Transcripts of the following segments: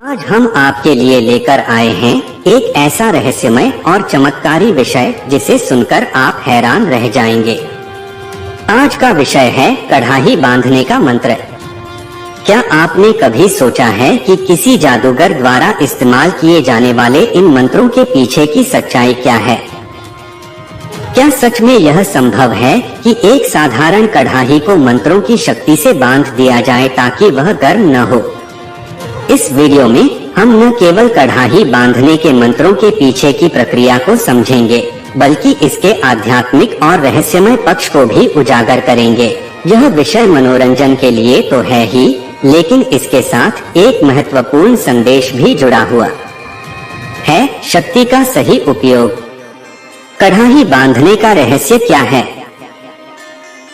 आज हम आपके लिए लेकर आए हैं एक ऐसा रहस्यमय और चमत्कारी विषय जिसे सुनकर आप हैरान रह जाएंगे। आज का विषय है कढ़ाई बांधने का मंत्र। क्या आपने कभी सोचा है कि किसी जादूगर द्वारा इस्तेमाल किए जाने वाले इन मंत्रों के पीछे की सच्चाई क्या है? क्या सच में यह संभव है कि एक साधारण कढ़ाई को मंत्रों की शक्ति से बांध दिया जाए ताकि वह गर्म न हो? इस वीडियो में हम न केवल कढ़ाई बांधने के मंत्रों के पीछे की प्रक्रिया को समझेंगे, बल्कि इसके आध्यात्मिक और रहस्यमय पक्ष को भी उजागर करेंगे। यह विषय मनोरंजन के लिए तो है ही, लेकिन इसके साथ एक महत्वपूर्ण संदेश भी जुड़ा हुआ है, शक्ति का सही उपयोग। कढ़ाई बांधने का रहस्य क्या है?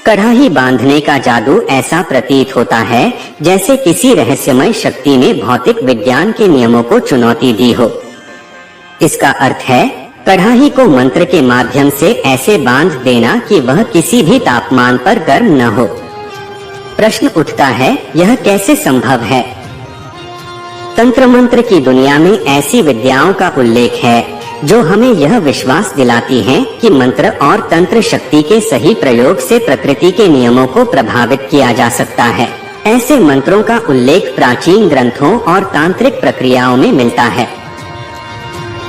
कढ़ाई बांधने का जादू ऐसा प्रतीत होता है जैसे किसी रहस्यमय शक्ति ने भौतिक विज्ञान के नियमों को चुनौती दी हो। इसका अर्थ है कढ़ाई को मंत्र के माध्यम से ऐसे बांध देना कि वह किसी भी तापमान पर गर्म न हो। प्रश्न उठता है, यह कैसे संभव है? तंत्र मंत्र की दुनिया में ऐसी विद्याओं का उल्लेख है जो हमें यह विश्वास दिलाती हैं कि मंत्र और तंत्र शक्ति के सही प्रयोग से प्रकृति के नियमों को प्रभावित किया जा सकता है। ऐसे मंत्रों का उल्लेख प्राचीन ग्रंथों और तांत्रिक प्रक्रियाओं में मिलता है।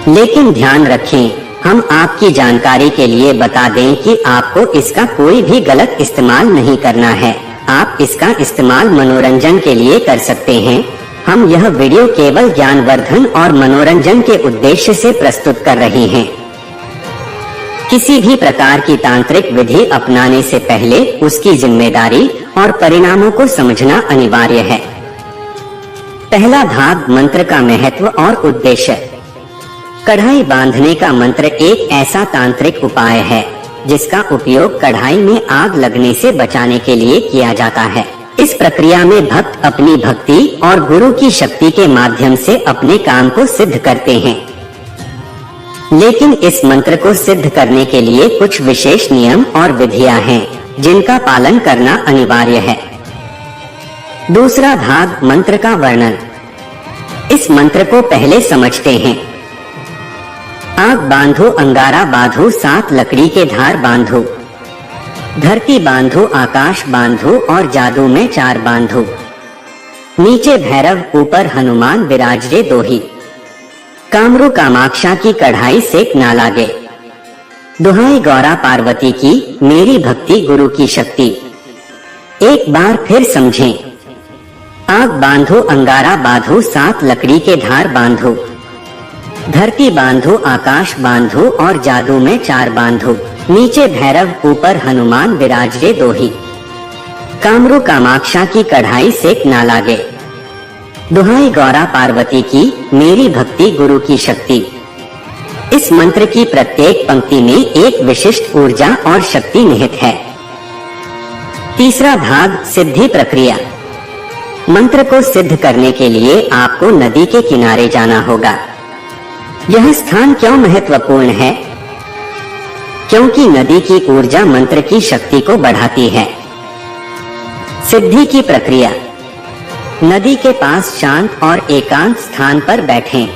लेकिन ध्यान रखें, हम आपकी जानकारी के लिए बता दें कि आपको इसका कोई भी गलत इस्तेमाल नहीं करना है। आप इसका इस्तेमाल मनोरंजन के लिए कर सकते हैं। हम यह वीडियो केवल ज्ञानवर्धन और मनोरंजन के उद्देश्य से प्रस्तुत कर रहे हैं। किसी भी प्रकार की तांत्रिक विधि अपनाने से पहले उसकी जिम्मेदारी और परिणामों को समझना अनिवार्य है। पहला भाग, मंत्र का महत्व और उद्देश्य। कढ़ाई बांधने का मंत्र एक ऐसा तांत्रिक उपाय है जिसका उपयोग कढ़ाई में आग लगने से बचाने के लिए किया जाता है। इस प्रक्रिया में भक्त अपनी भक्ति और गुरु की शक्ति के माध्यम से अपने काम को सिद्ध करते हैं। लेकिन इस मंत्र को सिद्ध करने के लिए कुछ विशेष नियम और विधियां हैं जिनका पालन करना अनिवार्य है। दूसरा भाग, मंत्र का वर्णन। इस मंत्र को पहले समझते हैं। आग बांधो अंगारा बांधो, सात लकड़ी के धार बांधो, धरती बांधो आकाश बांधो और जादू में चार बांधो, नीचे भैरव ऊपर हनुमान विराजे दोही, कामरू कामाक्षा की कढ़ाई सेक ना लागे, दुहाई गौरा पार्वती की मेरी भक्ति गुरु की शक्ति। एक बार फिर समझें। आग बांधो अंगारा बांधो, सात लकड़ी के धार बांधो, धरती बांधो आकाश बांधो और जादू में चार बांधो, नीचे भैरव ऊपर हनुमान विराजे दोही, कामरू कामाक्षा की कढ़ाई सेक ना लागे, दुहाई गौरा पार्वती की मेरी भक्ति गुरु की शक्ति। इस मंत्र की प्रत्येक पंक्ति में एक विशिष्ट ऊर्जा और शक्ति निहित है। तीसरा भाग, सिद्धि प्रक्रिया। मंत्र को सिद्ध करने के लिए आपको नदी के किनारे जाना होगा। यह स्थान क्यों महत्वपूर्ण है? क्योंकि नदी की ऊर्जा मंत्र की शक्ति को बढ़ाती है। सिद्धि की प्रक्रिया। नदी के पास शांत और एकांत स्थान पर बैठें।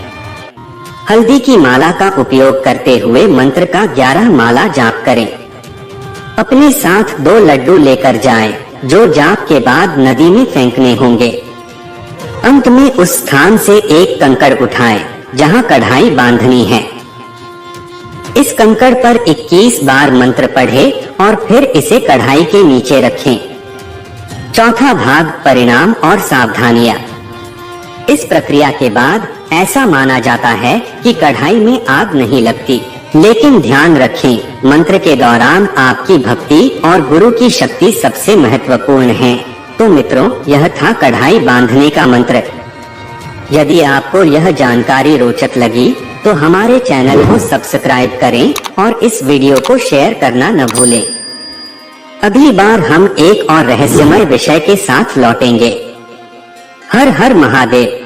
हल्दी की माला का उपयोग करते हुए मंत्र का 11 माला जाप करें। अपने साथ 2 लड्डू लेकर जाएं, जो जाप के बाद नदी में फेंकने होंगे। अंत में उस स्थान से एक कंकड़ उठाएं जहां कढ़ाई बांधनी है। इस कंकड़ पर 21 बार मंत्र पढ़े और फिर इसे कढ़ाई के नीचे रखें। चौथा भाग, परिणाम और सावधानियां। इस प्रक्रिया के बाद ऐसा माना जाता है कि कढ़ाई में आग नहीं लगती। लेकिन ध्यान रखें, मंत्र के दौरान आपकी भक्ति और गुरु की शक्ति सबसे महत्वपूर्ण है। तो मित्रों, यह था कढ़ाई बांधने का मंत्र। यदि आपको यह जानकारी रोचक लगी तो हमारे चैनल को सब्सक्राइब करें और इस वीडियो को शेयर करना न भूलें। अगली बार हम एक और रहस्यमय विषय के साथ लौटेंगे। हर हर महादेव।